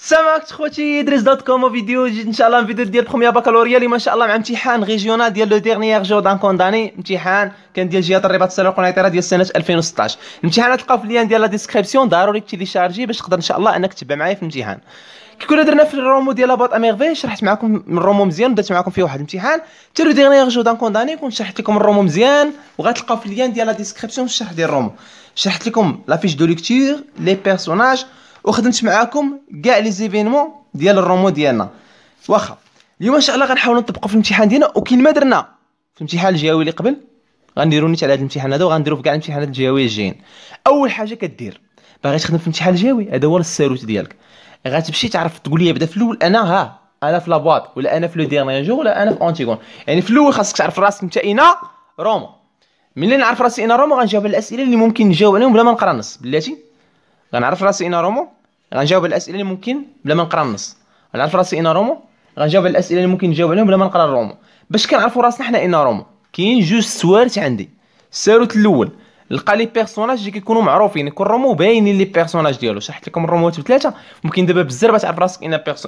السلام عليكم خوتي دريس دوت كوم. فيديو جديد ان شاء الله، فيديو ديال بروميير بكالوريا اللي ما شاء الله مع امتحان ريجيونال ديال لو ديرنيير جور دان كونداني. امتحان كان ديال جهه الرباط السنه القنيطره ديال سنه 2016. الامتحان تلقاو في اللين ديال لا ديسكريبسيون، ضروري تيليشارجي باش تقدر ان شاء الله انك تتبع معايا في الامتحان. كي كنا درنا في الرومو ديال لاباط اميرفي شرحت معكم من الرومو مزيان، درت معكم فيه واحد الامتحان حتى لو ديرنيير جور دان كونداني، كنت شرحت لكم الرومو مزيان وغتلقاو في اللين ديال لا ديسكريبسيون الشرح ديال الرومو. شرحت لكم لا فيش دو ليكتور لي بيرسوناج وخدمت معاكم كاع لي زيفينمون ديال الرومو ديالنا. واخا اليوم ان شاء الله غنحاولوا نطبقوا في الامتحان ديالنا، وكاين ما درنا في الامتحان الجهوي اللي قبل غنديروا نيت على هذا الامتحان هذا، وغنديروا في كاع الامتحانات الجهويه الجايين. اول حاجه كدير باغي تخدم في الامتحان الجهوي، هذا هو الساروت ديالك. غتمشي تعرف تقول لي بدا في الاول انا في لابواط، ولا انا في لو ديرني جور، ولا انا في اونتيغون. يعني في الاول خاصك تعرف راسك انت اين رومو. ملي نعرف راسي اين رومو غنجاوب على الاسئله اللي ممكن نجاوب عليهم بلا ما نقرا النص. بلاتي غنعرف راسي اين رومو غنجاوب على الاسئله اللي ممكن بلا ما نقرا النص. غنعرف راسي اين رومو غنجاوب على الاسئله اللي ممكن نجاوب عليهم بلا ما نقرا الرومو. باش كنعرفوا راسنا حنا اين رومو كاين جوج سوارت عندي. الساروت الاول نلقى لي بيرسوناج اللي كيكونوا معروفين، يكون رومو باينين لي بيرسوناج ديالو. شرحت لكم الروموات بثلاثه، ممكن دابا بالزربه تعرف راسك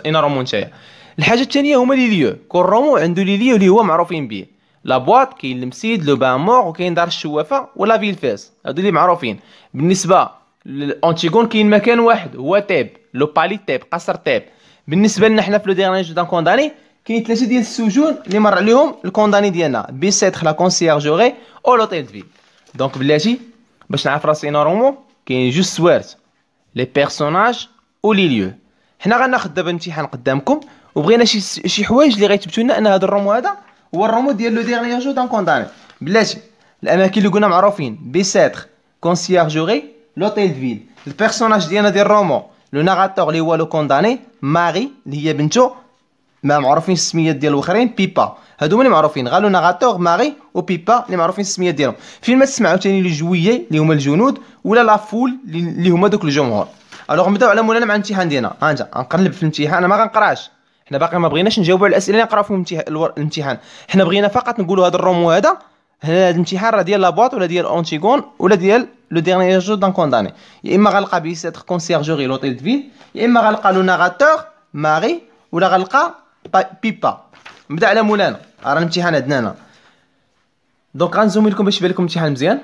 اين رومو نتايا. الحاجه الثانيه هما لي ليو. كل رومو عنده لي ليو اللي هو معروفين به. لا بواط كاين المسيد لو بان مور، وكاين دار الشوافه ولا فيل فاس، هادو اللي معروفين. بالنسبه للانتيغون كاين مكان واحد هو تيب، لو بالي تيب، قصر تيب. بالنسبه لنا حنا في لو ديرني جو دان كونداني كاين ثلاثه ديال السجون اللي مر عليهم الكونداني ديالنا: بيسيتخ، لا كونسييرجوري، او لوطيل دو فيل. دونك بلاتي باش نعرف راسي نورمالمون كاين جوج سوارت: لي بيرسوناج و لي ليو. حنا غناخذ دابا الامتحان قدامكم، وبغينا شي حوايج اللي غيثبتوا لنا ان هذا الرومو هذا هو الرومو ديال لو ديرني جو دان كونداني. بلاتي الاماكن اللي قلنا معروفين: بيسيتخ، كونسييرجوري، لوطيل دو فيل. البيرسوناج ديالنا ديال الرومو لو ناراتور اللي هو لو كونداني، ماري اللي هي بنتو، ما معروفين السميات ديال الاخرين، بيبا. هادو هما اللي معروفين، غير لو ناراتور ماري وبيبا اللي معروفين السميات ديالهم. فين ما تسمعوا ثاني لي جويي اللي هما الجنود، ولا لا فول اللي هما دوك الجمهور. الوغ نبداو على مولانا مع الامتحان ديالنا. ها انت غنقلب في الامتحان، انا ما غنقراش، حنا باقي ما بغيناش نجاوبوا على الاسئله اللي نقراو فيهم الامتحان. حنا بغينا فقط نقولوا هذا الرومو هذا هذا الامتحان راه ديال لابواط ولا ديال اونتيغون ولا ديال لو ديرنيير جو دان كونداني. يا اما غنلقى بيسيتخ، كونسييرجوري، لوطيل دو فيل، يا اما غنلقى لو ناراتور ماري، ولا غنلقى بيبا. نبدا على مولانا، راه الامتحان عندنا هنا. دونك غنزوم لكم باش يبان لكم الامتحان مزيان.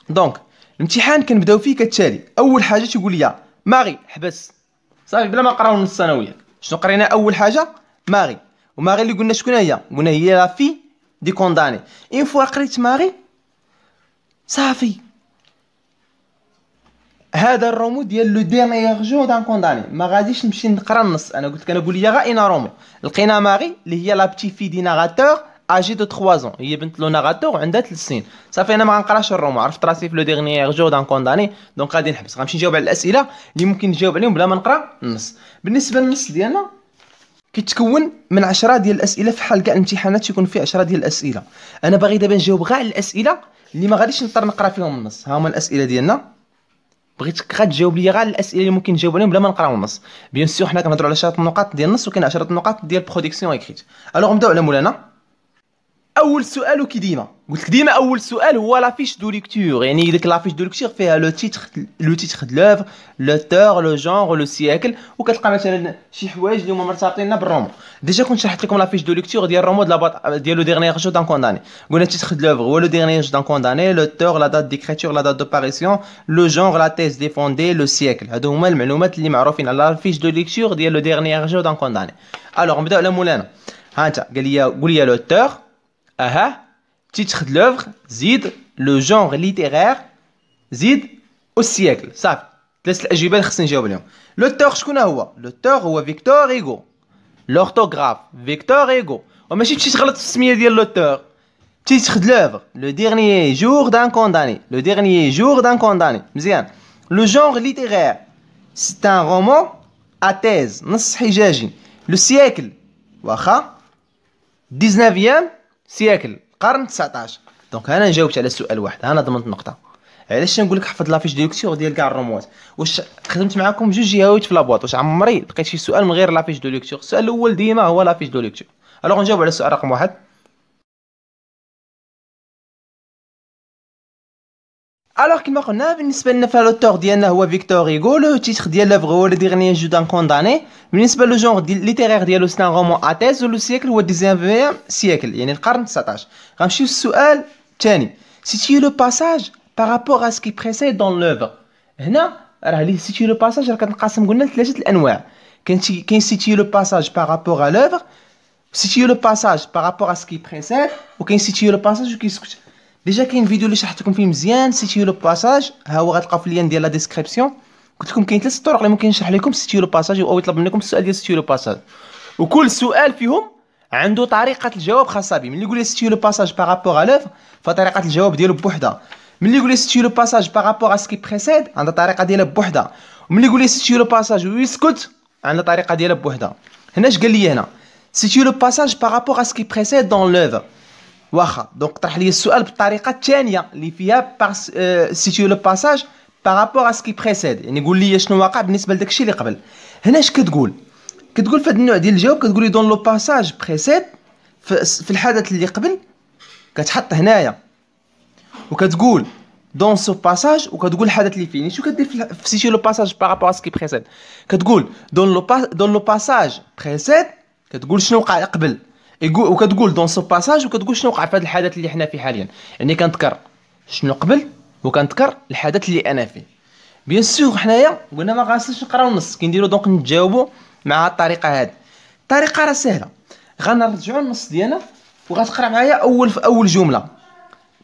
دونك الامتحان كنبداو فيه كالتالي. اول حاجه تيقول لي ماري، حبس صافي بلا ما نقراو نص الثانويه. شنو قرينا اول حاجه؟ ماري. وماري اللي قلنا شكون هي؟ قلنا هي لا في دي كونداني. اون فوا قريت ماري صافي، هذا الرومو ديال لو ديرنيير جو دان كونداني. ما غاديش نمشي نقرا النص، انا قلت لك انا قول لي غا اين رومو. لقينا ماري اللي هي لا بتي في دي ناراتور اجي دو 3 ans، هي بنت لو ناراتور وعندها 3 سنين. صافي انا ما غنقراش الرومو، عرفت راسي في لو ديرنيير جو دان كونداني، دونك غادي نحبس. غنمشي نجاوب على الاسئله اللي ممكن نجاوب عليهم بلا ما نقرا النص. بالنسبه للنص ديالنا كيتكون من 10 ديال الاسئله. في حال كاع الامتحانات تيكون فيه 10 ديال الاسئله. انا باغي دابا نجاوب غير على الاسئله اللي ما غاديش نضطر نقرا فيهم النص. ها هما الاسئله ديالنا، بغيتك غتجاوب لي غير على الاسئله اللي ممكن نجاوب عليهم بلا ما نقراو النص. بيان سور حنا كنهضروا على 10 نقاط ديال النص، وكاين 10 نقاط ديال برودكسيون اكريت. الوغ نبداو على مولانا. اول سؤال وكي قلت لك ديما اول سؤال هو لا فيش دو ليكتور. يعني ديك لا فيش دو ليكتور فيها لو تيتر دو لوفر، لوتور، لو جونغ، لو سياكل، وكتلقى مثلا شي حوايج اللي هما مرتبطين بالرومو. ديجا كنت شرحت لكم لا فيش دو ليكتور ديال الرومو ديال لو ديرنيير جو دان كونداني. قلنا تيتر دو لوفر هو لو ديرنيير جو دان كونداني، لوتور لا دات ديكريتور لا دات دوباريسيون، لو جونغ لا تيز ديفوندي، لو سياكل. هادو هما المعلومات اللي معروفين على لا فيش دو ليكتور ديال لو ديرنيير جو دان كونداني. الوغ نبداو على مولانا. ها انت قول لي لوتور، اها، تيتر دو لوفر، زيد لو جونغ ليتيرير، زيد والسياكل. صافي ثلاث الاجوبه اللي خصني نجاوب عليهم. لوتور شكون هو؟ لوتور هو فيكتور ايغو. لورتوغراف فيكتور ايغو. وماشي تمشي تغلط في السميه ديال لوتور. تيتر دو لوفر لو ديرنيير جور دان كونداني، لو ديرنيير جور دان كونداني. مزيان. لو جونغ ليتيرير سي ان رومون ا تيز، نص حجاجي. لو سياكل واخا 19 سياكل، قرن 19. دونك انا جاوبت على سؤال واحد، انا ضمنت نقطه. علاش نقول لك حفظ لافيش دو ليكتور ديال كاع الروموات؟ واش خدمت معاكم جوج جهويات في لابواط، واش عمري لقيت شي سؤال من غير لافيش دو ليكتور؟ السؤال الاول ديما هو لافيش دو ليكتور. الوغ نجاوب على السؤال رقم 1. الوغ كيما قلنا بالنسبه لنا فالوتور ديالنا هو فيكتور هيغو، لو تيتر ديال لوفغ هو لو ديغنيي جو دان كونداني. بالنسبه لو جونغ ليتيرير ديالو سي ان رومون اتيز، ولو سيكل هو 19 سيكل يعني القرن 19. غنمشيو للسؤال الثاني، سيتي لو باساج بارابور ا سكي بريسيد دون لوفغ. هنا راه لي سيتي لو باساج راه كتنقسم قلنا لثلاثه الانواع. كاين سيتي لو باساج بارابور ا لوفغ، سيتي لو باساج بارابور ا سكي بريسيد، وكاين سيتي لو باساج وكيسكت. ديجا كاين فيديو اللي شرحت لكم فيه مزيان سيتي لو باساج، ها هو غتلقاو في اللين ديال لا ديسكريبسيون. قلت لكم كاين ثلاث طرق اللي ممكن نشرح لكم سيتي لو باساج او يطلب منكم السؤال ديال سيتي لو باساج، وكل سؤال فيهم عنده طريقه الجواب خاصه به. ملي يقول لي سيتي لو باساج بارابور ا لوفر فطريقه الجواب ديالو بوحدها. ملي يقول لي سيتي لو باساج بارابور ا سكي بريسيد عندها طريقه ديالها بوحدها. وملي يقول لي سيتي لو باساج ويسكت عندها طريقه ديالها بوحدها. هنا اش قال لي هنا سيتي لو باساج بارابور ا سكي بريسيد دون لوفر، واخا دونك طرح لي السؤال بالطريقه الثانيه اللي فيها سيتي لو باساج بارابور ا سكي بريسيد، يعني قول لي شنو واقع بالنسبه لداك الشيء اللي قبل. هنا اش كتقول في هذا النوع ديال الجواب كتقول لي دون لو باساج بريسيد في الحدث اللي قبل كتحط هنايا وكتقول دون سو باساج وكتقول الحدث اللي فيه. شنو كدير في سيتي لو باساج بارابور ا سكي بريسيد؟ كتقول دون لو باساج بريسيد كتقول شنو وقع قبل، وكتقول دون سو باساج وكتقول شنو وقع في هذا الحدث اللي حنا فيه حاليا. يعني كنذكر شنو قبل وكنذكر الحدث اللي انا فيه. بيان سور حنايا قلنا ما غنسالش نقراو النص، كنديرو دونك نتجاوبوا مع الطريقه هذه. الطريقه راه سهله، غنرجعوا النص ديالنا وغتقرا معايا اول جمله.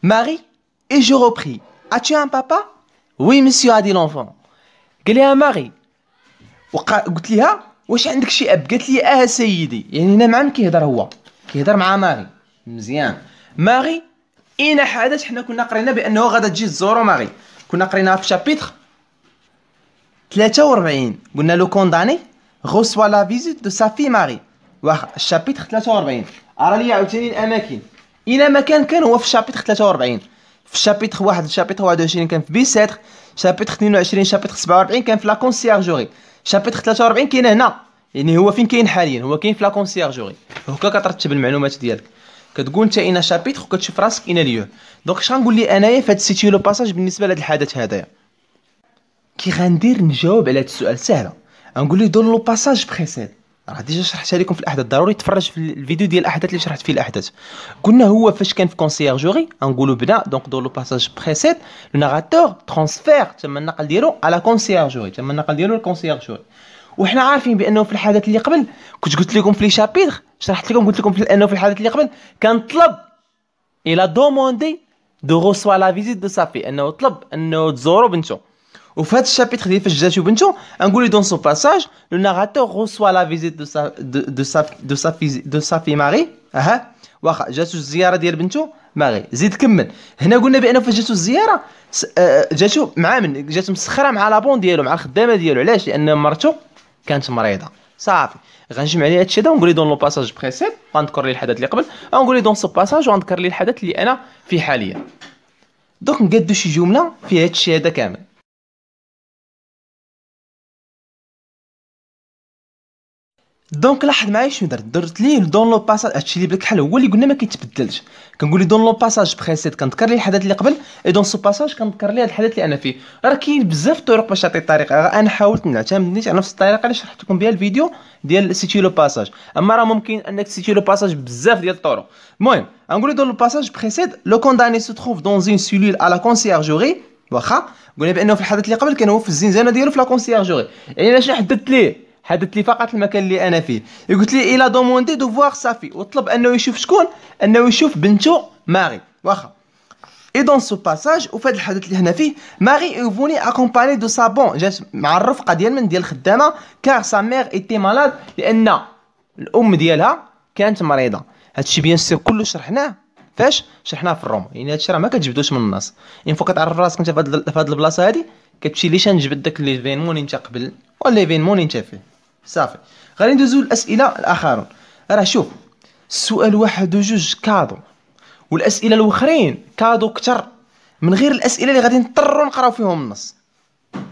ماري اي جو ريبري اتي ان بابا وي مسيو ا دي لونفون. قال لها ماري قلت لها واش عندك شي اب؟ قالت لي سيدي. يعني هنا مع من كيهضر؟ هو كيهضر مع ماري. مزيان. ماري اين حدث حنا كنا قرينا بانه غادا تجي تزورو ماري، كنا قريناها في شابيتر 43. قلنا لو كونداني غوسوا لا فيزيت دو سا في ماري. واخا الشابيتر 43 راه لي عاوتاني الاماكن. اين مكان كان هو في الشابيتر 43. في الشابيتر 1 الشابيتر 21 كان في بيسيتر، شابيتر 22 شابيتر 47 كان في لا كونسيرجوري، شابيتر 43 كاين هنا. يعني هو فين كاين حاليا؟ هو كاين في لا كونسيرجوري. هكا كترتب المعلومات ديالك، كتقول انت اين شابيتر وكتشوف راسك اين ليو. دونك اش غنقول لي انايا في هاد سيتي لو باساج بالنسبه لهاد الحدث هذايا؟ كي غندير نجاوب على هاد السؤال سهله، غنقول لي دون لو باساج بريسيد. راه ديجا شرحتها لكم في الاحداث، ضروري تفرج في الفيديو ديال الاحداث اللي شرحت فيه الاحداث. قلنا هو فاش كان في كونسيرجوري غنقولوا بدا دونك دون لو باساج بريسيد لو ناراتور ترانسفير تم النقل ديالو على كونسيرجوري، تم النقل ديالو للكونسيرجوري. وحنا عارفين بانه في الحدث اللي قبل كنت قلت لكم في لي شابيتر، شرحت لكم قلت لكم انه في الحدث اللي قبل كان طلب الى دوموندي دو روسوا لا فيزيت دو سافي، انه طلب انه تزوروا بنته. وفي هذا الشابيتر ديال فاش جاتو بنته غنقول لي دون سو باساج لو ناراتور روسوا لا فيزيت دو سافي ماري. اها واخا جاتو الزياره ديال بنته ماري. زيد كمل. هنا قلنا بانه فاش جاتو الزياره جاتو مع من؟ جاتو مسخره مع لابون ديالو، مع الخدامه ديالو. علاش؟ لان مرته كانت مريضه. صافي غنجمع لي هادشي هذا ونقول لي دون لو باساج بريسيد غنذكر لي الحدث اللي قبل، غنقول لي دون سو باساج وغنذكر لي الحدث اللي انا فيه حاليا. دونك نقادو شي جمله فيها هادشي هذا كامل. دونك لاحظ معايا شنو درت ليه دون لو باساج. هادشي اللي بلك الحل هو اللي قلنا ما كيتبدلش. كنقول لي دون لو باساج بريسيد كنذكر لي الحدث اللي قبل، اي دون سو باساج كنذكر لي هذا الحدث اللي انا فيه. راه كاين بزاف طرق باش تعطي الطريقه، انا حاولت نعتمد نيت على نفس الطريقه اللي شرحت لكم بها الفيديو ديال سيتي لو باساج، اما راه ممكن انك سيتي لو باساج بزاف ديال الطرق. المهم غنقول لي دون لو باساج بريسيد لو كونداني سو تروف دون زين سيلول على كونسيرجوري. واخا قلنا بانه في الحدث اللي قبل كان هو في الزنزانه ديالو في لا كونسيرجوري. يعني انا شنو حددت لي فقط المكان اللي انا فيه. قلت لي الى دوموندي دو فوار سافي، وطلب انه يشوف شكون؟ انه يشوف بنته ماري. واخا اي دون سو باساج وفي هذا الحدث اللي هنا فيه ماري ايفوني اكومباني دو سابون، جات مع الرفقه ديال الخدامه، كار سا مير ايتي مالاد، لان الام ديالها كانت مريضه. هادشي بيان سور كله شرحناه فاش شرحناه في الروم. يعني هادشي راه ما كتجبدوش من الناس، ان فوا كتعرف راسك انت في هاد البلاصه هادي كتمشي ليشان تجبد داك ليفينمون اللي انت قبل ولا ليفينمون اللي انت فيه. صافي غادي ندوزو للاسئله الاخرون. راه شوف السؤال واحد وجوج كادو، والاسئله الاخرين كادو كتر من غير الاسئله اللي غادي نضطروا نقراو فيهم النص.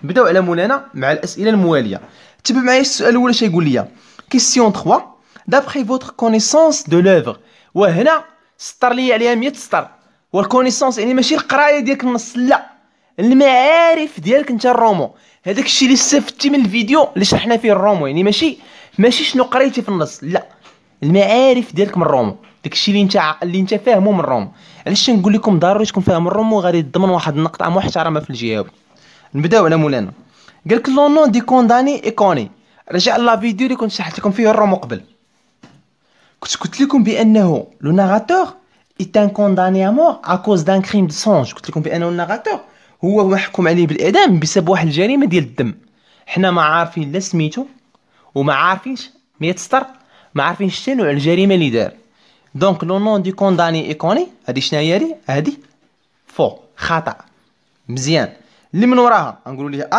نبداو على مولانا مع الاسئله المواليه. تبع معايا السؤال الاول اش يقول لي؟ كيسيون 3 دابخي فوتر كونيسونس دو لوفر. وهنا سطر لي عليها 100 سطر. والكونيسونس يعني ماشي القرايه ديالك النص، لا، المعارف ديالك انت الرومو. هذاك الشيء اللي استفدتي من الفيديو اللي شرحنا فيه الرومو، يعني ماشي شنو قريتي في النص، لا، المعارف ديالك من الرومو، داك الشيء اللي انت فاهمه من الرومو. علاش نقول لكم ضروري تكون فاهم الرومو؟ غادي تضمن واحد النقطه محترمه في الجواب. نبداو على مولانا. قالك لو نون دي كونداني ايكوني. رجع لا فيديو اللي كنت شرحت لكم فيه الرومو قبل، كنت قلت لكم بانه لو ناراتور est un condamné à mort à cause d'un crime de sang. قلت لكم بانه الناراتور هو محكوم عليه بالاعدام بسبب واحد الجريمه ديال الدم. حنا ما عارفين لا سميتو وما عارفينش ما يتستر، ما عارفينش حتى نوع الجريمه اللي دار. دونك لو نون دي كونداني ايكوني، هادي شنو هي؟ هادي فو، خطا. مزيان. اللي من وراها غنقولوا ليه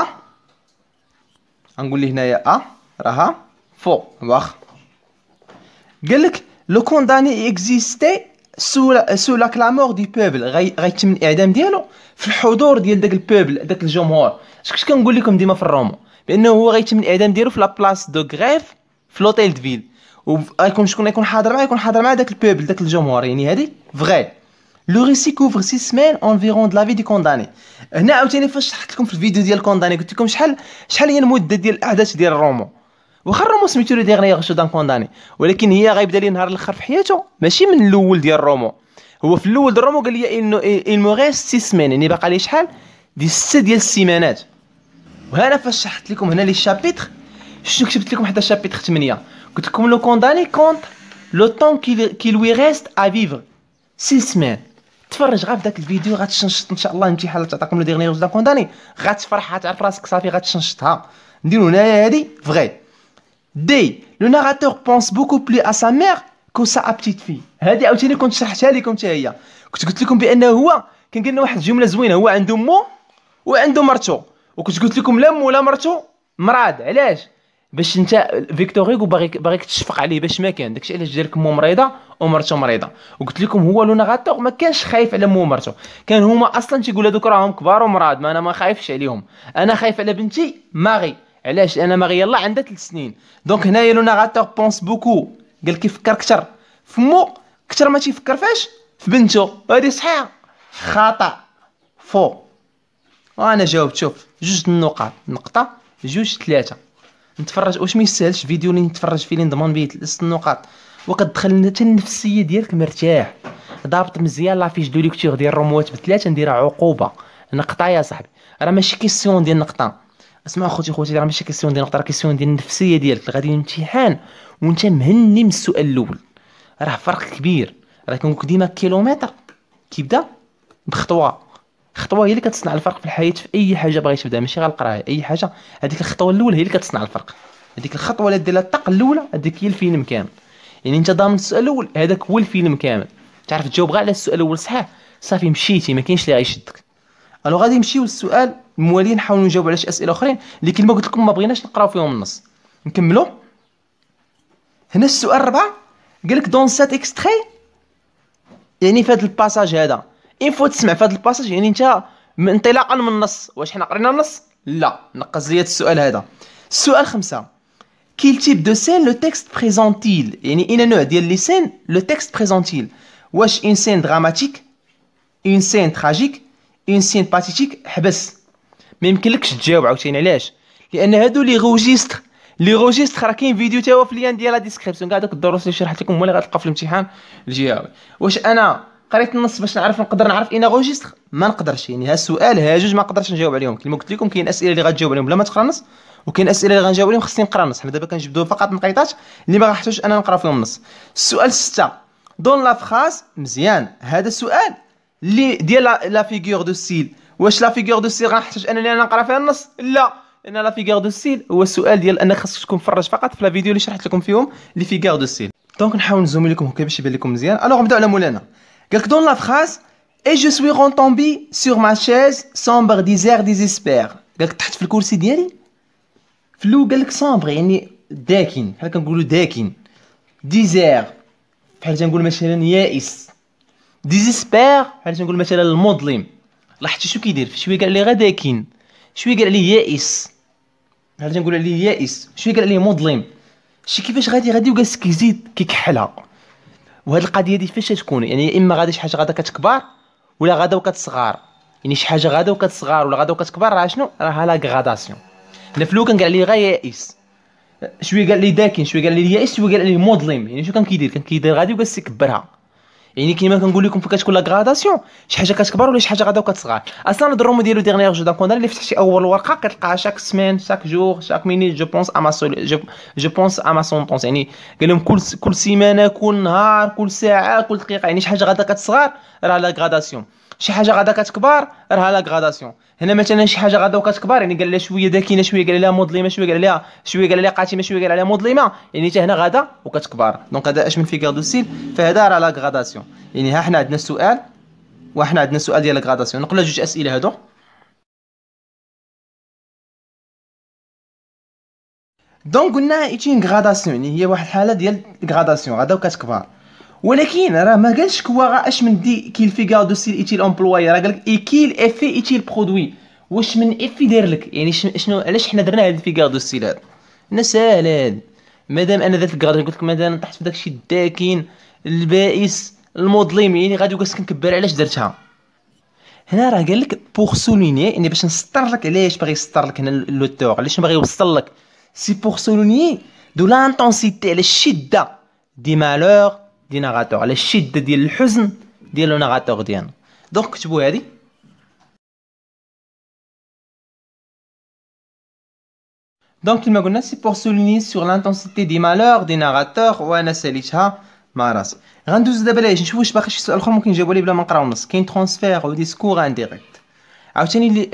غنقول ليه هنايا راها فو واخ. قالك لو كونداني اكزيستي سو لا كلامور دي بوبل، غيتم الاعدام ديالو في الحضور ديال داك البوبل، داك الجمهور. اش كنقول لكم ديما في الرومو؟ بانه هو غيتم الاعدام ديالو في لا بلاص دو غريف في لوطيل دو فيل، وغيكون شكون غيكون حاضر معاه؟ يكون حاضر معاه داك البوبل، داك الجمهور. يعني هادي فغي. لو ريسي كوفر 6 سيمين انفيرون دو لا في دي كونداني. هنا عاوتاني فاش شرحت لكم في الفيديو ديال كونداني قلت لكم شحال هي المده ديال الاحداث ديال الرومو. واخا الرومو سميتو لو ديغنيير جو دان كونداني، ولكن هي غيبدا لي نهار الاخر في حياته، ماشي من الاول ديال الرومو. هو في الاول ديال الرومو قال لي انه il me reste 6 سيمين، يعني باقا لي شحال دي 6 ديال السيمانات. وهنا فاش شرحت لكم هنا لي شابيتر، شنو كتبت لكم حتى شابيتر 8 قلت لكم لو كونداني كونت لو طون كي لوي ريست ا فيفر 6 سيمين. تفرج غير في داك الفيديو غتشنشط ان شاء الله الامتحان اللي تعطيكم لو ديغنيير جو كونداني، غتفرح، غتعرف راسك صافي غتشنشطها. نديرو هنايا هادي فغي. دي لو ناراتور بونس بوكو بلي ا سا مير كو سا ا بتيت في. هادي عاوتاني كنت شرحتها لكم حتى هي، كنت قلت لكم بانه هو كان قال لنا واحد الجمله زوينه، هو عنده مو وعنده مرتو، وكنت قلت لكم لا مو لا مرتو مراد. علاش؟ باش انت فيكتور هيغو باغيك تشفق عليه باش ما كان داكشي علاش جا لك مو مريضه ومرتو مريضه. وقلت لكم هو لو ناراتور ما كانش خايف على مو ومرتو، كان هما اصلا تيقول هذوك راهم كبار ومراد، ما انا ما خايفش عليهم، انا خايف على بنتي ماغي. علاش؟ انا ماغي يلاه عندها 3 سنين. دونك هنايا لو ناراتور بونس بوكو، قال كيفكر كثر في مو كثر ما تيفكر فاش في بنتو. هادي صحيحه خطا فو. وانا جاوبت. شوف جوج النقاط، نقطه جوج 3. نتفرج واش ما يستاهلش فيديو اللي نتفرج فيه اللي نضمن به 3 نقاط وكتدخل حتى النفسيه ديالك مرتاح ضابط مزيان. لا فيش دو ليكتور ديال الروموات ب3 نديرها عقوبه نقطه يا صاحبي. راه ماشي كيسيون ديال نقطه، اسمعوا خوتي راه ماشي كيسيون ديال نقطه، راه كيسيون ديال النفسيه ديالك. غادي الامتحان وانت مهني من السؤال الاول، راه فرق كبير. راه كنقول ديما كيلومتر كيبدا بخطوه، خطوه هي اللي كتصنع الفرق في الحياه في اي حاجه بغيتي تبدا، ماشي غير القرايه، اي حاجه. هذيك الخطوه الاولى هي اللي كتصنع الفرق، هذيك الخطوه اللي ديرها الطاق الاولى هذيك هي الفيلم كامل. يعني انت ضامن السؤال الاول هذاك هو الفيلم كامل، تعرف تجاوب غير على السؤال الاول صحيح صافي مشيتي، ما كاينش اللي غيشدك. الو غادي نمشيو للسؤال الموالي، نحاولوا نجاوب على شي اسئله اخرين اللي كما قلت لكم ما بغيناش نقراو فيهم النص. نكملوا هنا السؤال 4. قال لك دون سات اكستري، يعني في هذا الباساج هذا ان فوا تسمع في هذا الباساج، يعني انت انطلاقا من النص. واش حنا قرينا النص؟ لا، نقص لي السؤال هذا. السؤال 5. كيل تيب دو سين لو تكست بريزونتيل، يعني اين نوع ديال لي سين لو تكست بريزونتيل؟ واش اون سين دراماتيك، اون سين تراجيك، اون سين باتيتيك؟ حبس، ما يمكنلكش تجاوب عاوتاني. علاش؟ لان هادو لي روجيستر راه كاين فيديو تا هو في اللين ديال لا ديسكريبسيون كاع داك الدروس اللي شرحت لكم هما اللي غتلقاو في الامتحان الجهوي. واش انا قريت النص باش نقدر نعرف اين روجيستر؟ ما نقدرش. يعني ها السؤال ها جوج ما نقدرش نجاوب عليهم. كما قلت لكم كاين اسئله اللي غتجاوب عليهم بلا ما تقرا النص، وكاين اسئله اللي غنجاوب عليهم خصني نقرا النص. حنا دابا كنجبدوا فقط نقيطات اللي ما غنحتاجوش انا نقرا فيهم النص. السؤال 6. دون لا فراز. مزيان، هذا السؤال اللي ديال لا فيغور دو ستيل. واش لا فيغور دو ستيل غنحتاج انني انا نقرا فيها النص؟ لا، لان لا فيغور دو ستيل هو السؤال ديال انك خاصك تكون مفرج فقط في لا فيديو اللي شرحت لكم فيهم لي فيغور دو ستيل. دونك نحاول نزوم لكم هكا باش يبان لكم مزيان. الوغ نبداو على مولانا. قالك دون لا فراز اي جو سوي رونطومبي سور ما شيز سومبر ديزير ديزيسبير. قالك تحت في الكرسي ديالي في الاول قالك سومبر يعني داكن، بحال كنقولوا داكن. ديزير بحال تنقول مثلا يائس. ديزيسبير بحال تنقول مثلا المظلم. لاحظتي شنو كيدير؟ شويه قال لي غا داكن، شويه قال عليه يائس، بحال تنقول عليه يائس، شويه قال عليه مظلم. شي كيفاش غادي وجالس كيزيد كيكحلها. وهاد القضيه دي فاش تكون؟ يعني يا اما غادي شي حاجه غادا كتكبر ولا غادا وكتصغر. يعني شي حاجه غادا وكتصغر ولا غادا وكتكبر، راه شنو راه لا غراداسيون. هنا في الاول كان قال لي غير يائس، شويه قال لي داكن، شويه قال لي يائس، شويه قال لي مظلم. يعني شنو كان كيدير؟ كان كيدير غادي وكاس يكبرها. يعني كيما كنقول لكم فين كتكون لا غراداسيون، شي حاجه كتكبر ولا شي حاجه غادا وكتصغر. اصلا الدرومو ديالو ديغنيير جو داكوندار اللي فتحتي اول ورقه كتلقاها شاك سيمين شاك جور شاك مينيت جو بونس ا ما جو بونس ا ما سونطونس. يعني قال لهم كل سيمانه، كل نهار، كل ساعه، كل دقيقه. يعني شي حاجه غادا كتصغر راه لا غراداسيون، شي حاجه غادا كتكبر راه لا غراداسيون. هنا مثلا شي حاجه غادا وكتكبر، يعني قال لها شويه داكنه، شويه قال لها مظلمه، شويه قال لها قاتمه، شويه قال لها مظلمه. يعني حتى هنا غادا وكتكبر. دونك هذا اش من فيغار دو ستيل، فهذا راه لا غراداسيون. يعني ها حنا عندنا السؤال وحنا عندنا السؤال ديال لا غراداسيون. نقولوا جوج اسئله هادو. دونك قلنا ايتين غراداسيون، يعني هي واحد الحاله ديال غراداسيون غادا وكتكبر. ولكن راه ما قالش كوا غا اش من دي كيل فيغار دو ستيل ايتيل امبلوي، راه قالك اي كيل افي ايتيل برودوي. واش من افي داير لك؟ يعني شنو علاش حنا درنا هاد الفيغار دو ستيل هذا؟ ساهل هاد. مادام انا درت الكادر قلت لك مثلا طحت في داكشي الداكن البائس المظلم، يعني غادي وكاس كنكبر علاش درتها. هنا راه قال لك بوغ سولونيي، يعني باش نسطر لك علاش باغي يسطر لك هنا لوتور، علاش باغي يوصل لك. سي بوغ سولونيي دو لانتونسيتي، على الشده دي مالور دي ناراتور، على الشده ديال الحزن ديال لو ناراتور ديالنا. دونك كتبوا هادي. دونك كيما قلنا سي بور سوليني سور لانتونسيتي دي مالور دي ناراتور، وانا ساليتها مع راسي. غندوز دابا لاش نشوف واش باقي شي سؤال اخر ممكن نجاوبوا ليه بلا ما نقراو النص. كاين ترانسفير او ديسكور انديريكت. عاوتاني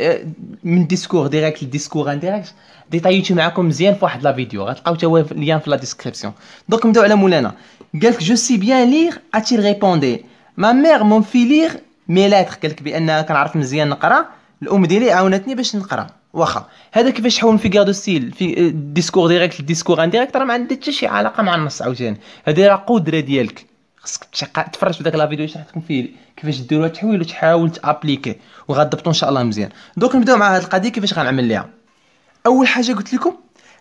من ديسكور ديريكت لديسكور انديريكت ديطاييتو معاكم مزيان في واحد لا فيديو، غتلقاو تا هو اللين في لا ديسكريبسيون. دونك نبداو على مولانا. قالك جو سي بيان لير اتيل ريبوندي ما مير مون في لير مي لاتر. قالك بان كنعرف مزيان نقرا، الام ديالي عاونتني باش نقرا. واخا هذا كيفاش تحول من فيغار دو ستيل في ديسكور ديريكت لديسكور انديريكت راه ما عندها حتى شي علاقه مع النص. عاوتاني هذه راه قدره ديالك، خصك تفرج في داك لا فيديو شرحت لكم فيه كيفاش ديروا هاد التحويل وتحاول تابليكي وغتضبطوا ان شاء الله مزيان. دوك نبداو مع هاد القضيه كيفاش غنعمل ليها. اول حاجه قلت لكم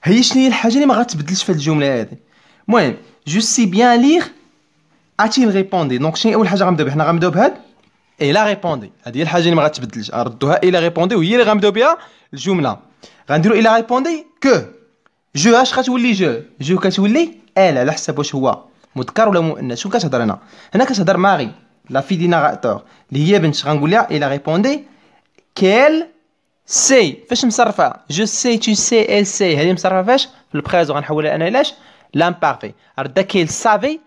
هي شنو هي الحاجه اللي ما غتبدلش في هاد الجمله هذه. المهم جو سي بيان لير اتيل ريبوندي. دونك شنو اول حاجه غنبداو بها؟ حنا غنبداو بهاد اي لا ريبوندي، هذه هي الحاجه اللي ما غتبدلش، ردوها اي لا ريبوندي وهي اللي غنبداو بها الجمله. غنديروا اي لا ريبوندي كو جو اش غتولي جو كتولي ال على حسب واش هو مذكر ولا مؤنث. شنو كتهضر هنا كتهضر ماغي لا في دي ناراتور اللي هي بنت. غنقول لها اي لا ريبوندي كيل سي. فاش مصرفه جو سي تو سي ال سي، هذه مصرفه فاش في البريزون. غنحولها انا علاش لامبارفي. ردا كيل سافي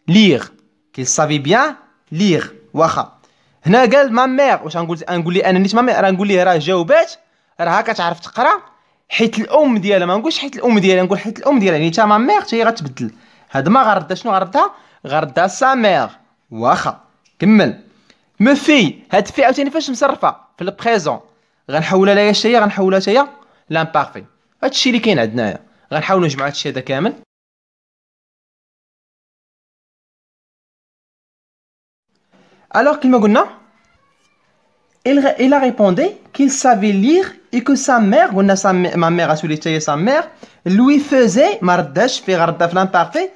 لير، كيل سافي بيان لير. واخا هنا قال ما مير، واش غنقول لي انا نيت ما مير؟ راه نقول ليه راه جاوبات، راه كتعرف تقرا حيت الام ديالها. ما نقولش حيت الام ديالها، نقول حيت الام ديالها. يعني تا ما مير حتى هي غتبدل. هاد ما غردها شنو غردها؟ غردها سا مير. واخا كمل. مو في، هاد في عاوتاني فاش مصرفه في البريزون غنحولها لها شي، غنحولها حتى هي لامبارفي. هادشي اللي كاين عندنايا. غنحاولوا نجمعوا هادشي هذا كامل. الوغ كيما قلنا il a répondu qu'il savait lire et que sa mère, قلنا ma mère غتولي حتى هي sa mère lui faisait. ما رداش في غردها في لامبارفي.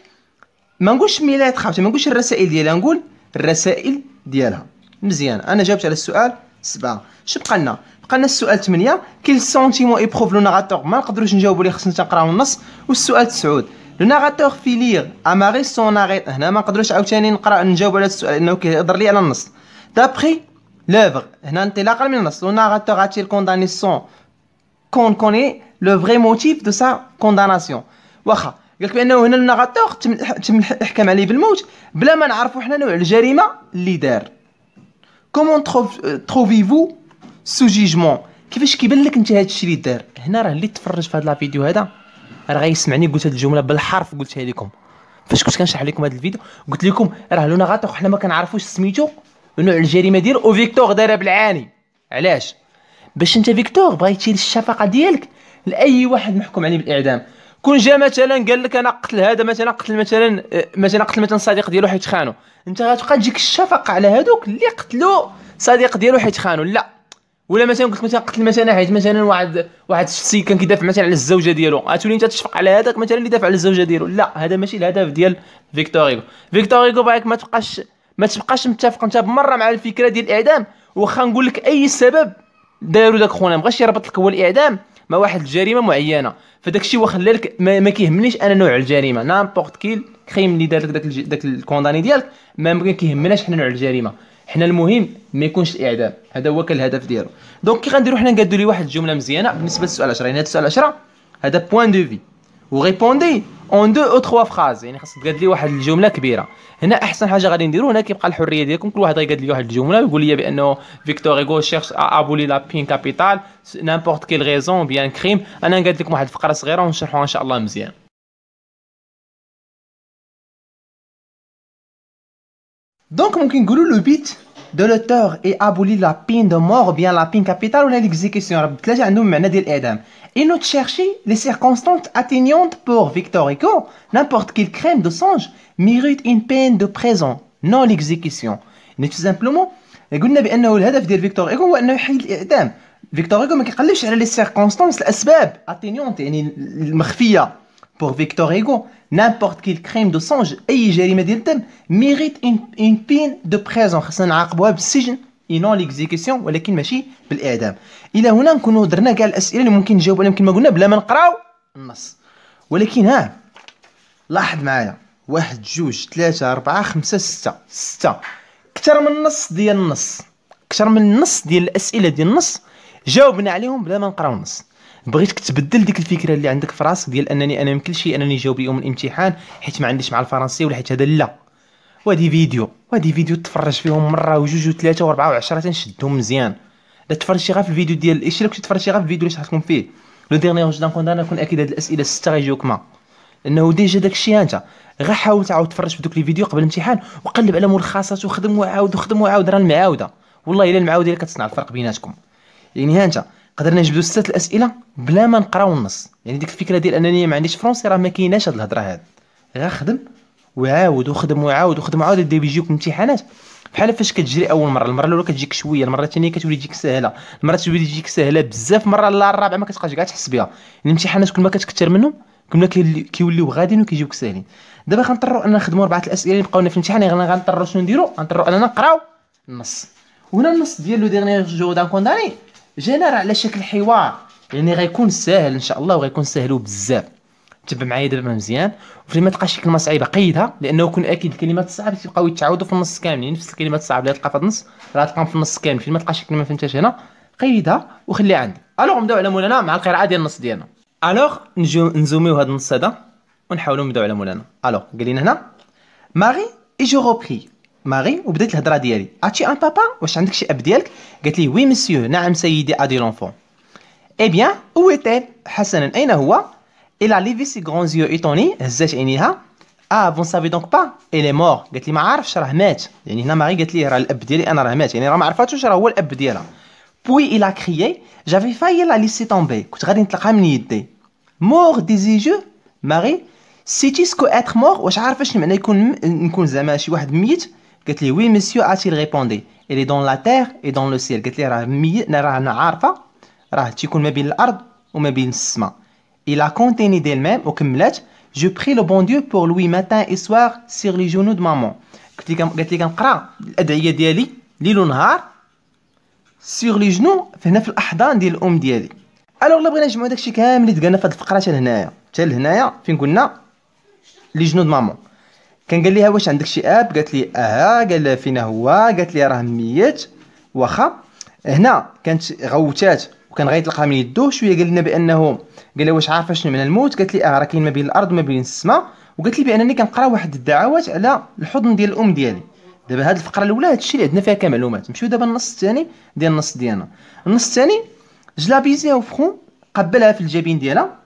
ما نقولش ميلات خاوتي، ما نقولش الرسائل ديالها، نقول الرسائل ديالها. مزيان انا جاوبت على السؤال 7. اش بقى لنا؟ بقى لنا السؤال 8 كيل سونتيمون ايبروف لو ناراتور. ما نقدروش نجاوبوا ليه، خصنا نقراو النص. والسؤال 9 لو ناراتور في لير اماري سون اريت. هنا ما نقدروش عاوتاني نجاوب على هذا السؤال لانه كيهضر لي على النص. دابخي لوفر، هنا انطلاقا من النص لو ناراتور اتيل كونداني سون كون كوني لو فري موتيف دو سا كونداناسيون. واخا قالك بانه هنا الناراتور تم الحكم عليه بالموت بلا ما نعرفوا حنا نوع الجريمه اللي دار. كومون تروفيفو سو جيجمون، كيفاش كيبان لك انت هذا الشيء اللي دار؟ هنا راه اللي تفرج في هذا لا فيديو هذا راه غيسمعني. قلت هذه الجمله بالحرف قلتها لكم فاش كنت كنشرح لكم هذا الفيديو. قلت لكم راه لو ناراتور حنا ما كنعرفوش سميتو ونوع الجريمه ديالو، وفيكتور دارها بالعاني. علاش؟ باش انت فيكتور بغيتي الشفقه ديالك لاي واحد محكوم عليه بالاعدام. كون جا مثلا قال لك انا قتل هذا مثلا، قتل مثلا صديق ديالو حيت خانو، انت غتبقى تجيك الشفقه على هذوك اللي قتلوا صديق ديالو حيت خانو؟ لا. ولا مثلا قلت مثلا قتل مثلا حيت مثلا واحد الشخص كان كيدافع مثلا على الزوجه ديالو، غتولي انت تشفق على هذاك مثلا اللي دافع على الزوجه ديالو. لا، هذا ماشي الهدف ديال فيكتور هيغو. فيكتور هيغو باغيك ما تبقاش متفق انت بمره مع الفكره ديال الاعدام، واخا نقول لك اي سبب داروا داك خونا مابغاش يربط لك هو الاعدام مع واحد الجريمه معينه، فداك الشيء واخا لك ما كيهمنيش انا نوع الجريمه، نامبورط كيل كريم اللي دار لك داك الكونداني ديالك ما كيهمناش حنا نوع الجريمه، حنا المهم ما يكونش الاعدام، هذا هو كان الهدف ديالو. دونك كي غنديروا حنا نقادوا لي واحد الجمله مزيانه بالنسبه للسؤال 10، يعني هذا السؤال 10 هذا بوين دو في وريبوندي اون دو او تخوا فراز، يعني خاصك تقاد لي واحد الجمله كبيره. هنا احسن حاجه غادي نديرو، هنا كيبقى الحريه ديالكم، كل واحد غيقاد لي واحد الجمله ويقول لي بانه فيكتور ايغو شيرش ابولي لا بين كابيتال نامبورط كيل ريزون بيان كريم. انا نقاد لكم واحد الفقره صغيره ونشرحوها ان شاء الله مزيان. دونك ممكن نقولوا لو بيت دو لوتور اي ابولي لا بين دو مور بيان لا بين كابيتال ولا ليكزيكسيون، راه ثلاثه عندهم معنى ديال الاعدام. Et nous chercher les circonstances atteignantes pour Victor Hugo, n'importe quel crime de songe mérite une peine de prison, non l'exécution. يعني tout simplement قلنا بانه الهدف ديال فيكتور ايغو هو انه يحيد الاعدام. فيكتور ايغو ما كيقلبش على لي سيركونستانس الاسباب اتينيونت يعني المخفيه. pour Victor Hugo n'importe quel crime de songe اي جريمه ديال الدم mérite une peine de prison، خاصنا نعاقبوها بالسجن اينون ليكزيكسيون ولكن ماشي بالاعدام. الى هنا نكونوا درنا كاع الاسئله اللي ممكن نجاوب عليهم كما قلنا بلا ما نقراو النص. ولكن ها لاحظ معايا 1 2 3 4 5 6 كثر من النص ديال النص، كثر من النص ديال الاسئله ديال النص جاوبنا عليهم بلا ما نقراو النص. بغيتك تبدل ديك الفكره اللي عندك في راسك ديال انني انا يمكن شي انني نجاوب يوم الامتحان حيت ما عنديش مع الفرنسي ولا حيت هذا لا. وهادي فيديو تفرج فيهم مره وجوج وثلاثه واربعه وعشره تنشدهم مزيان. لا تفرجتي غير في الفيديو ديال ايش كنتي تفرجتي غير في الفيديو اللي شرحت لكم فيه لو ديرني روج دان كوندان، نكون اكيد هاد الاسئله السته غيجيوك ما، لانه ديجا داكشي انت غير حاول تعاود تفرج في دوك لي فيديو قبل الامتحان وقلب على ملخصات وخدم وعاود راه المعاوده والله الا المعاوده هي كتصنع الفرق بيناتكم. يعني ها انت قدرنا نجبدوا 6 الاسئله بلا ما نقراو النص. يعني ديك الفكره ديال انني ما عنديش فرونسي راه ما كايناش هاد الهضره هاد، غير خدم وعاود وخدم دي بيجيوك الامتحانات بحال فاش كتجري اول مره، المره الاولى كتجيك شويه، المره الثانيه كتولي تجيك سهله، المره تولي تجيك سهله بزاف، المره الرابعه ما كتبقاش كاع تحس بها. الامتحانات كل ما كتكثر منهم كل ما كيوليو غاديين وكيجيوك ساهلين. دابا غنضطروا ان نخدموا 4 الاسئله اللي بقاونا في الامتحان، غنضطروا شنو نديروا؟ غنضطروا اننا نقراو النص. وهنا النص ديال لو ديرني جو دان كونداني جانا راه على شكل حوار، يعني غيكون ساهل ان شاء الله وغيكون ساهل بزاف. تبع معايا دابا مزيان، وفي ما تلقاش شي كلمه صعيبه قيدها، لانه كون اكيد الكلمات الصعيبه تيبقاو يتعاودوا في النص كامل، يعني نفس الكلمات الصعيبه اللي تلقى في النص راه تلقاهم في النص كامل. في ما تلقاش شي كلمه فهمتهاش هنا قيدها وخليها عندك. الوغ نبداو على مولانا مع القراءه ديال النص ديالنا. الوغ نزوميو هذا النص هذا ونحاولوا نبداو على مولانا. الوغ قال لنا هنا ماري اي جو روبري ماري، وبدات الهضره ديالي اتشي ان بابا، واش عندك شي اب ديالك؟ قالت لي وي مسيو نعم سيدي ادي لونفون. اي بيان او ايتيل حسنا اين هو؟ Il a levé ses grands yeux étonnés هزات عينيها. vous ne savez donc pas il est mort. قالت لي ما عارفش راه مات، يعني هنا ماري قالت لي راه الاب ديالي انا راه مات، يعني راه ما عرفاتوش راه هو الاب ديالها. puis il a crié j'avais failli la laisser tomber، كنت غادي نطلقها من يدي. mort disais-je ماري sais-tu ce que être mort؟ واش عارفه شنو معنى نكون زعما شي واحد ميت؟ قالت لي oui monsieur a-t-il répondu il est dans la terre et dans le ciel. قالت لي راه ميت، راه انا عارفه راه تيكون ما بين الارض وما بين السماء. Il a continué d'elle-même وكملات je prie le bon Dieu pour lui matin et soir sur les genoux de maman. قالت لي كنقرا الادعيه ديالي ليل ونهار sur les genoux هنا في الاحضان ديال الام ديالي. الوغ الا بغينا نجمعوا داكشي كامل اللي تقالنا في هذه الفقره حتى لهنايا فين قلنا لي جنود مامون، كان قال ليها واش عندك شي اب؟ قالت لي قال لها فينا هو؟ قالت لي راه ميت. واخا هنا كانت غوتات وكان غيطلقها من يدو شويه، قال لنا بانه قال لها واش عارفه شنو من الموت؟ قالت لي راه كاين ما بين الارض وما بين السماء. وقالت لي بانني كنقرا واحد الدعوات على الحضن ديال الام ديالي. دابا هذه الفقره الاولى هادشي اللي عندنا فيها كمعلومات. نمشيو دابا النص الثاني ديال النص ديالنا. النص الثاني جلا بيزي او فرون قبلها في الجبين ديالها.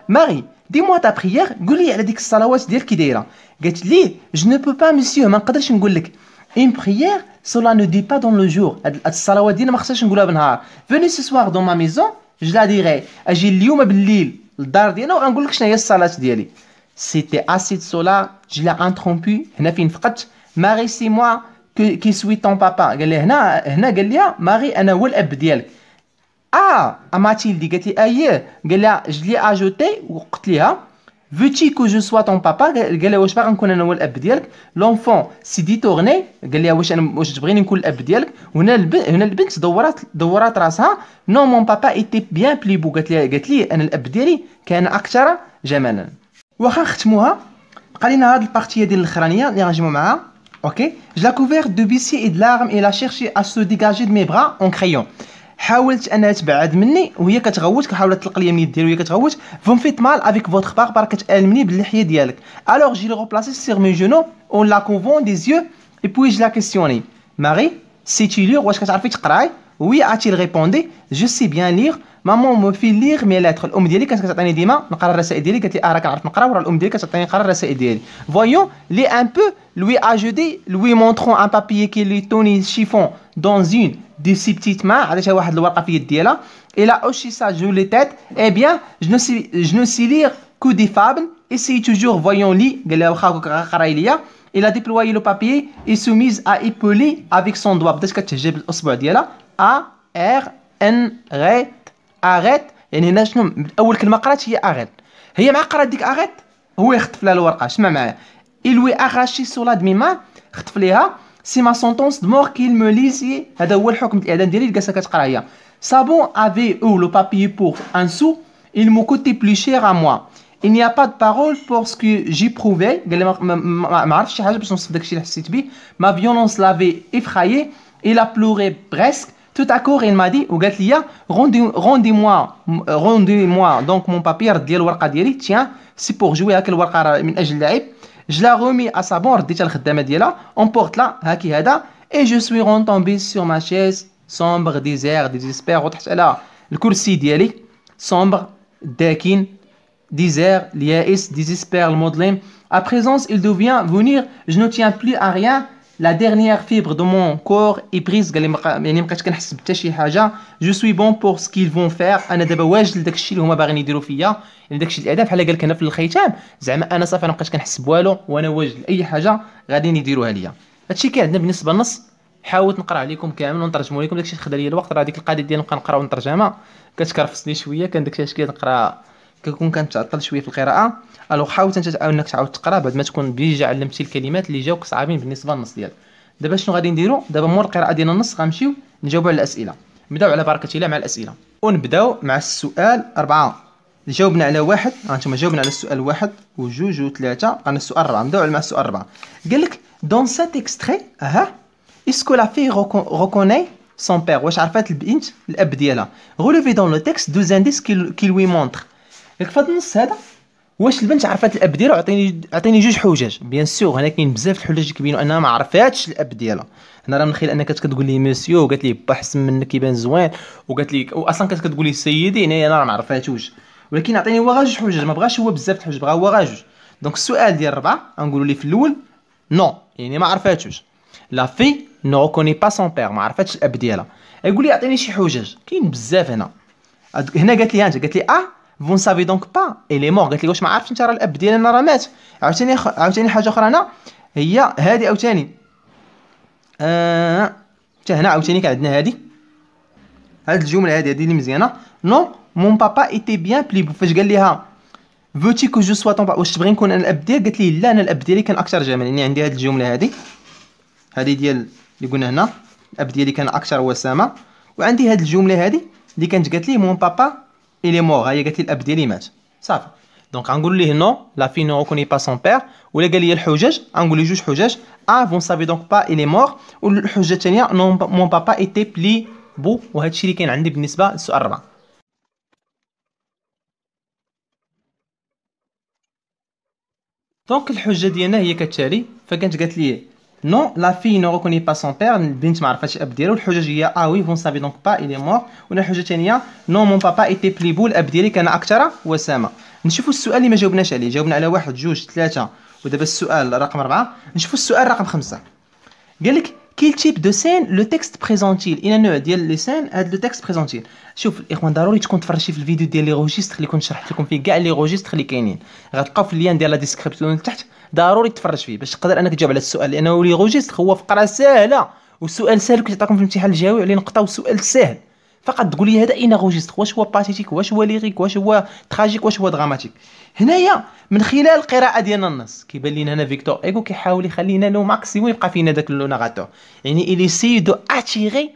ماري دي موا تا بريير، قول لي على ديك الصلوات ديالك كي دايره. قالت لي جو نو بو با مسيو ما نقدرش نقول لك اون بريير سولا نو دي با دون لو جور، هاد الصلوات ديالنا ما خصهاش نقولها بالنهار. فيني سو سوار دون ما ميزون جو لا ديغي، اجي اليوم بالليل للدار ديالنا وغنقول لك شنو هي الصلاه ديالي. سيتي اسيد سولا جو لا انترومبي، هنا فين فقدت. ماري سي موا كي سوي طون بابا، قال لي هنا قال لي ماري انا هو الاب ديالك. ماتيلدي قالت لي اييه، قال لها جو لي اجوتي وقلت ليها veux-tu que je sois ton papa قال لها واش باغي نكون انا هو الاب ديالك. لونفون سي ديتورني قال لها واش تبغيني نكون الاب ديالك. هنا البنت دورات راسها. نو مون بابا ايتي بيان بلي بو قالت لي انا الاب ديالي كان اكثر جمالا. واخا نختموها بقى لينا هاد البارتيه ديال الاخرانيه اللي غنجيو معاها. اوكي je la couvert de baisers et de larmes et la cherché à se dégager de mes bras en criant. حاولت انها تبعد مني وهي كتغوت حاولت تطلق لي اليد ديالي وهي كتغوت. vous me faites mal avec votre barbe كتألمني باللحيه ديالك. alors j'ai le replacé sur mes genoux en la couvant des yeux et puis je la questionnais. Marie sais-tu lire واش كتعرفي تقراي. oui a-t-il répondu je sais bien lire maman me fait lire mes lettres. الام ديالي كانت كتعطيني ديما نقرا الرسائل ديالي. قالت لي راه كنعرف نقرا وراه الام ديالي كتعطيني نقرا الرسائل ديالي. voyons les un peu lui ajouter lui montrant un papier qui lui tenait chiffon dans une de ses petites mains. عطيتها واحد الورقه في اليد ديالها. et là aussi ça joue les têtes. eh bien je ne sais lire que des fables et c'est toujours voyons لي قال لها واخا قراي ليا. il a déployé le papier et se mise à épeler avec son doigt. بدات كتهجر بالاصبع ديالها. a r n اغيت يعني هنا شنو اول كلمه قرات هي اغيت. هي مع قرات ديك اغيت هو يخطف لها الورقه. اسمع معايا. il lui arraché sur la demi-main خطف ليها. سي ما سونطونس دو مور كيل مو ليسي. هذا هو الحكم الاعدام ديالي اللي جالسه كتقرا هي. سابون افي او لو بابي بور ان سو il me coûtait plus cher à moi. il n'y a pas de parole pour ce que j'éprouvais. قال لي ما عرفتش شي حاجه باش نوصف داكشي اللي حسيت به. ma violence l'avait effrayé. il a pleuré presque. tout à coup il m'a dit وقالت لي rendez-moi donc mon papier رد لي الورقه ديالي. tiens c'est pour jouer. هاك الورقه من اجل اللعب. je la remis à sa bonne رديتها للخدامه ديالها. emporte là هاكي هذا. et je suis retombé sur ma chaise sombre désert désespère. وطحت على الكرسي ديالي sombre داكن désert اليائس désespère المظلم. à présent il devient venir je ne tiens plus à rien. la dernière fibre de mon corps est prise. قال لي يعني مابقيتش كنحس بحتى شي حاجه. je suis bon pour ce qu'ils vont faire. انا دابا واجد لداك الشيء اللي هما باغيين يديروا فيا. يعني داك الشيء الاعدام بحال قال لك هنا في الختام زعما انا صافي انا مابقيتش كنحس بوالو وانا واجد لاي حاجه غاديين يديروها ليا. هادشي كاين عندنا بالنسبه للنص. حاولت نقرا عليكم كامل ونترجموا لكم. داكشي خدا لي الوقت. راه ديك القضيه ديال نبقى نقرا ونترجمها كتكرفسني شويه. كان داكشي علاش كنقرا كنكون كنتعطل شويه في القراءه. الوغ حاولت انت انك تعاود تقرا بعد ما تكون بيجا علمتي الكلمات اللي جاوك صعابين بالنسبه للنص ديالك. دابا شنو غادي نديرو؟ دابا مور القراءه ديال النص غنمشيو نجاوبوا على الاسئله. نبداو على بركه الله مع الاسئله ونبداو مع السؤال 4. جاوبنا على 1. هانتوما جاوبنا على السؤال 1 و2 و3. قلنا السؤال 4. نبداو مع السؤال 4. قال لك دون سات اكستري اسكو لا في ريكوناي سون بير. واش عرفات البنت الاب ديالها. غوليفي دون لو تيكست دو زانديس كي لوي مونطر. ياك في هذا النص هذا واش البنت عرفات الاب ديالها. عطيني جوج حجج. بيان سور هنا كاين بزاف الحجج اللي كيبينوا انها ما عرفاتش الاب ديالها. هنا راه نخيل انك كتقول لي مسيو وقالت لي با حسن منك كيبان زوين وقالت لي واصلا كتقول لي سيدي. هنا انا راه ما عرفاتوش ولكن عطيني هو غير جوج حجج. ما بغاش هو بزاف الحجج بغا هو غير جوج. دونك السؤال ديال 4 غنقولوا لي في الاول نو يعني ما عرفاتوش. لا في نو ريكوني با سون بير ما عرفاتش الاب ديالها. يقول لي عطيني شي حجج. كاين بزاف هنا. هنا قالت لي قالت لي فون سافي دونك با الي مور. قالت لي واش ما عرفتش انت راه الاب ديالنا راه مات. عاوتاني حاجه اخرى هنا هي هذه عاوتاني حتى هنا عاوتاني كان عندنا هذه الجمله هذه اللي مزيانه. نو مون بابا ايتي بيان بلي. فاش قال ليها فوتي كو جو سوا طون واش تبغي نكون انا الاب ديالك. قالت لي لا انا الاب ديالي كان اكثر جمال. يعني عندي هذه الجمله هذه ديال اللي قلنا هنا الاب ديالي كان اكثر وسامه. وعندي هذه الجمله هذه اللي كانت قالت لي مون بابا الي مور. هي قالت لي الاب ديالي مات صافي. دونك غنقول ليه نو لا في نو ريكوني با سون بير. ولا قال لي الحجج غنقول ليه جوج حجج. فون سافي دونك با الي مور. والحجه الثانيه نو مون بابا ايتي بلي بو. وهذا الشيء اللي كاين عندي بالنسبه للسؤال 4. دونك الحجه ديالنا هي كالتالي. فكانت قالت لي نو لا في نو ريكوني با سون بير. البنت ما عرفاتش الاب ديالها. والحجج هي وي فون سافي دونك با الي مور. ولا الحجه الثانيه نو مون بابا ايتي بلي بو. الاب ديالي كان اكثر وسامه. نشوفوا السؤال اللي ما جاوبناش عليه. جاوبنا على 1 2 3 ودابا السؤال رقم 4. نشوفوا السؤال رقم 5. قال لك كيل تيب دو سين لو تيكست بريزونتيل. الى نوع ديال لي سين هاد لو تيكست بريزونتيل. شوف الاخوان ضروري تكون تفرجتي في الفيديو ديال لي روجيستر اللي كنت شرحت لكم فيه كاع لي روجيستر اللي كاينين. غتلقاو في اللين ديال لا ديسكريبسيون تحت. ضروري تفرج فيه باش تقدر انك تجاوب على السؤال لانه لي روجيستر هو فقره سهله والسؤال سهل كيعطيكم في الامتحان الجوي عليه نقطه وسؤال سهل. فقط تقول لي هذا اين روجيستر، واش هو باتيتيك، واش هو ليريك، واش هو تراجيك، واش هو دراماتيك. هنايا من خلال القراءه ديالنا النص كيبان لينا هنا فيكتور ايغو كيحاول يخلينا لو ماكسيموم يبقى فينا داك لو ناراتور، يعني il essaye de attirer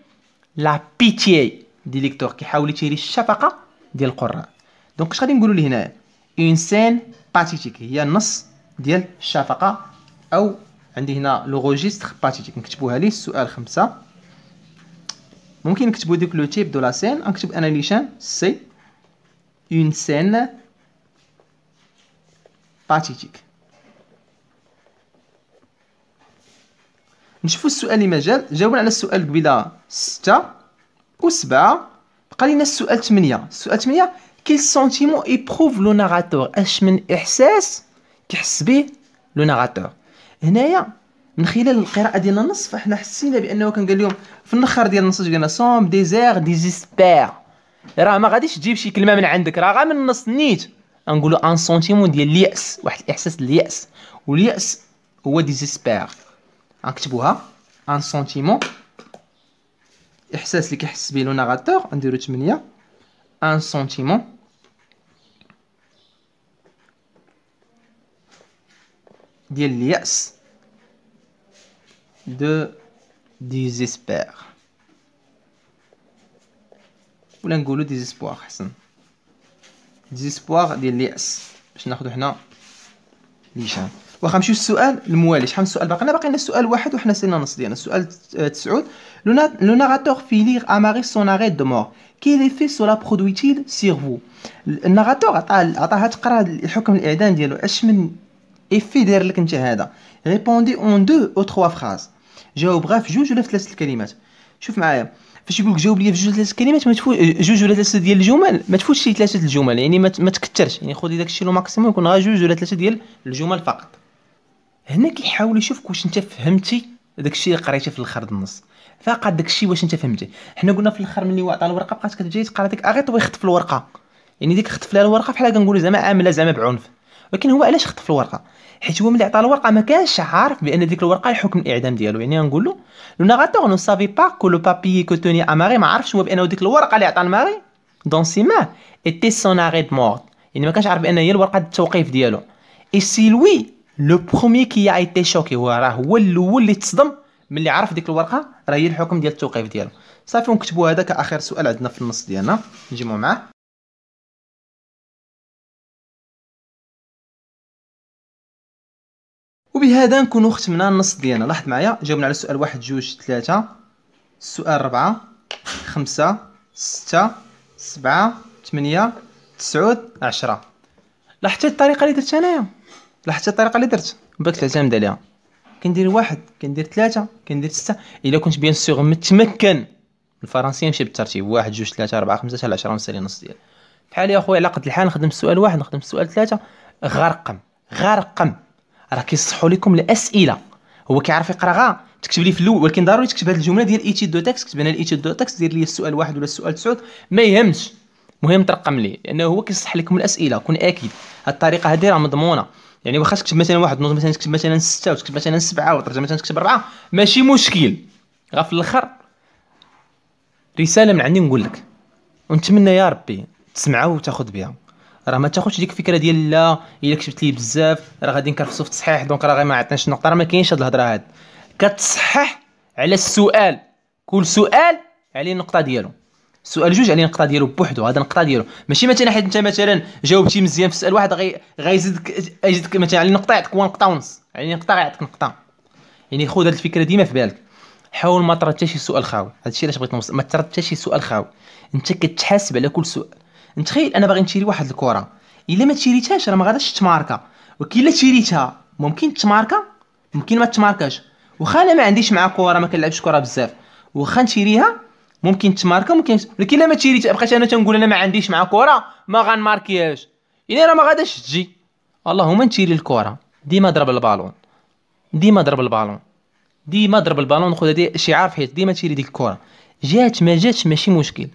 لا بيتيي دي ليكتور، كيحاول يثيري الشفقه ديال القراء. دونك اش غادي نقولوا لي هنايا؟ اون سين باتيتيك هي النص ديال الشفقه، او عندي هنا لو روجيستر باتيتيك. نكتبوها ليه السؤال 5. ممكن نكتبو ديك لو تيب دو لا سين، نكتب انا نيشان سي اون سين باتيتيك. نشوفوا السؤال اللي مازال جاوبنا على السؤال قبيله 6 و7، بقى لينا السؤال 8. السؤال 8 كيل سونتيمون ايبروف لو ناراتور، اش من احساس كيحس به لو ناراتور. هنايا من خلال القراءه ديال النص فاحنا حسينا بانه كان قال لهم في الاخر ديال النص قالنا سوم ديزير ديزيسبير، راه ما غاديش تجيب شي كلمه من عندك، راه غير من النص نيت نقولوا ان سونتيمون ديال الياس، واحد الاحساس ديال الياس، والياس هو ديزيسبير. غنكتبوها ان سونتيمون، احساس اللي كيحس به لو ناراتور، نديرو 8 ان سونتيمون ديال الياس دو ديزيسبير، ولا نقولو ديزيسبوار حسن، ديزيسبوار ديال الياس باش ناخدو حنا نيشان. واخا نمشيو للسؤال الموالي. شحال من سؤال باقي لنا السؤال 1 وحنا سينا نص ديالنا. السؤال 9 لو ناراتور في ليغ اماري سون اريت دو مور كيل ايفي سولا برودويتيل سيغ فو. الناراتور عطاها تقرا الحكم الاعدام ديالو، اش من ايفي داير لك انت هذا. ريبوندي اون 2 او 3 فراز، جاوب غير في 2 ولا في 3 الكلمات. شوف معايا فاش يقول لك جاوب لي في 2 ولا 3 الكلمات، ما تفوت 2 ولا 3 ديال الجمل، ما تفوتش شي 3 الجمل، يعني ما تكثرش، يعني خذي داكشي لو ماكسيموم يكون غير 2 ولا 3 ديال الجمل فقط. هنا كيحاول يشوفك واش انت فهمتي داكشي اللي قريتي في الاخر النص، فقط داكشي واش انت فهمتي. حنا قلنا في الاخر ملي عطا الورقه بقات كتجي تقرا ديك اغيط ويخطف الورقه، يعني ديك خطف لها الورقه بحال كنقولوا زعما عامله زعما بعنف، ولكن هو علاش خطف الورقه؟ حيت هو ملي عطا الورقه ما كانش عارف بان ديك الورقه الحكم الاعدام ديالو. يعني نقول له لو ناراتور نو سافي با كو لو بابي كو توني اماري، ما عرفش هو بانه ديك الورقه اللي عطا الماري دون سي ما ايتي سون اريت مورت، يعني ما كانش عارف بان هي الورقه التوقيف ديالو. اي سي لوي لو بروميي كي ايتي شوكي، هو راه هو الاول اللي تصدم ملي عرف ديك الورقه راه هي الحكم ديال التوقيف ديالو. صافي ونكتبوا هذا كاخر سؤال عندنا في النص ديالنا، نجمعوا معاه. وبهذا نكونوا ختمنا النص ديالنا. لاحظ معايا جاوبنا على السؤال 1 2 3، السؤال 4 5 6 7 8 9 10. لاحظتي الطريقه اللي درت انايا؟ لاحظتي الطريقه اللي درت باك تعتمد عليها؟ كندير 1 كندير 3 كندير 6. الا كنت بيان سور متمكن الفرنسيه نمشي بالترتيب 1 2 3 4 5 حتى ل 10 ونسالي النص ديال. بحال يا خويا على قد الحال نخدم السؤال 1 نخدم السؤال 3 غرقم راه كيصحوا لكم الاسئله. هو كيعرف يقرا غا تكتب لي في الاول، ولكن ضروري تكتب هذه الجمله ديال ايتيد دو تكست. كتب لنا الايتيد دو تكست، دير لي السؤال 1 ولا السؤال 9 ما يهمش، المهم ترقم لي لانه هو كيصح لكم الاسئله. كون اكيد هاد الطريقه هذه راه مضمونه، يعني واخا تكتب مثلا 1 نوض مثلا تكتب مثلا 6 وتكتب مثلا 7 وترجع مثلا تكتب 4 ماشي مشكل. غا في الاخر رساله من عندي نقول لك، ونتمنى يا ربي تسمعها وتاخذ بها. راه ما تاخذش ديك الفكره ديال لا الا كتبت لي بزاف راه غادي نكرفسو في التصحيح دونك راه غير ما عطناش النقطه. راه ما كاينش هاد الهضره هاد، كتصحح على السؤال، كل سؤال عليه النقطه ديالو، السؤال جوج عليه النقطه ديالو بوحدو. هذا النقطه ديالو ماشي مثلا حيت انت مثلا جاوبتي مزيان في السؤال واحد غيزيدك مثلا على النقطه يعطيك نقطه ونص، على نقطه غيعطيك نقطه. يعني خذ هاد الفكره ديما في بالك، حاول ما ترد حتى شي سؤال خاوي. هادشي علاش بغيت نوصل، ما ترد حتى شي سؤال خاوي. انت كتحاسب على كل سؤال. نتخيل انا باغي نشري واحد الكره، الا ما تشريتهاش راه ما غاداش تماركا، ولكن الا تشريتها ممكن تماركا ممكن ما تماركاش. واخا انا ما عنديش معها كره، ما كنلعبش كره بزاف، واخا نشريها ممكن تماركا ممكن، ولكن الا ما تشريتها بقيت انا تنقول انا ما عنديش معها كره ما غنماركيهاش، يعني راه ما غاداش تجي. اللهم نشري الكره. ديما ضرب البالون، ديما ضرب البالون، ديما ضرب البالون. خذ هذه شعار في حياتك، ديما تشري ديك الكره. جات ما جاتش ماشي مشكل.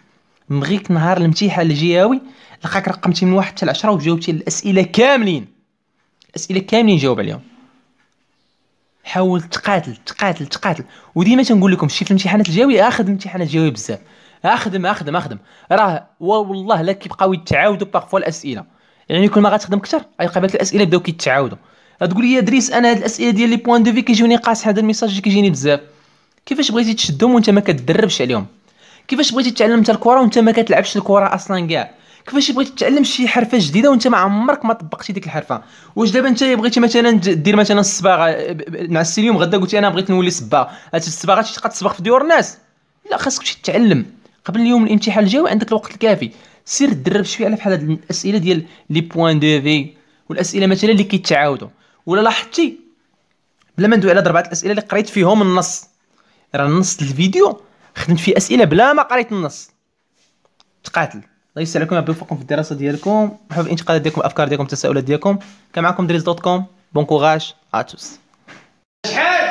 نبغيك نهار الامتحان الجهوي لقاك رقمتي من 1 حتى ل 10 وجاوبتي الاسئله كاملين، الاسئله كاملين جاوب عليهم. حاول تقاتل. وديما تنقول لكم شي في الامتحانات الجهويه اخذ الامتحانات الجهويه بزاف، اخدم راه والله لا كيبقاو يتعاودوا باغفوا الاسئله. يعني كل ما غتخدم اكثر غيبقى لك الاسئله يبداو كيتعاودوا. تقول لي يا دريس انا هاد الاسئله ديال لي بوين دو في كيجوني قاصح، هذا الميساج كيجيني بزاف. كيفاش بغيتي تشدهم وانت ما كتدربش عليهم؟ كيفاش بغيتي تتعلم انت الكره وانت ما كتلعبش الكره اصلا كاع؟ كيفاش بغيتي تتعلم شي حرفه جديده وانت ما عمرك ما طبقتي ديك الحرفه؟ واش دابا انت بغيتي مثلا دير مثلا الصباغه نعس اليوم غدا قلتي انا بغيت نولي صباغ، هاد الصباغه تبقى تصبغ في ديور الناس؟ لا، خاصك تمشي تتعلم قبل اليوم الامتحان الجاي وعندك الوقت الكافي. سير تدرب شويه على بحال هاد الاسئله ديال لي بوين دو في، والاسئله مثلا اللي كيتعاودوا. ولا لاحظتي بلا ما ندوي على ضربات الاسئله اللي قريت فيهم النص، راه النص الفيديو خدمت فيه اسئله بلا ما قريت النص. تقاتل. الله يسر عليكم، ربي يوفقكم في الدراسه ديالكم، مرحبا بالانتقادات ديالكم، الافكار ديالكم، التساؤلات ديالكم. كان معكم دريس دوت كوم. بون كوراج اتوس. شحال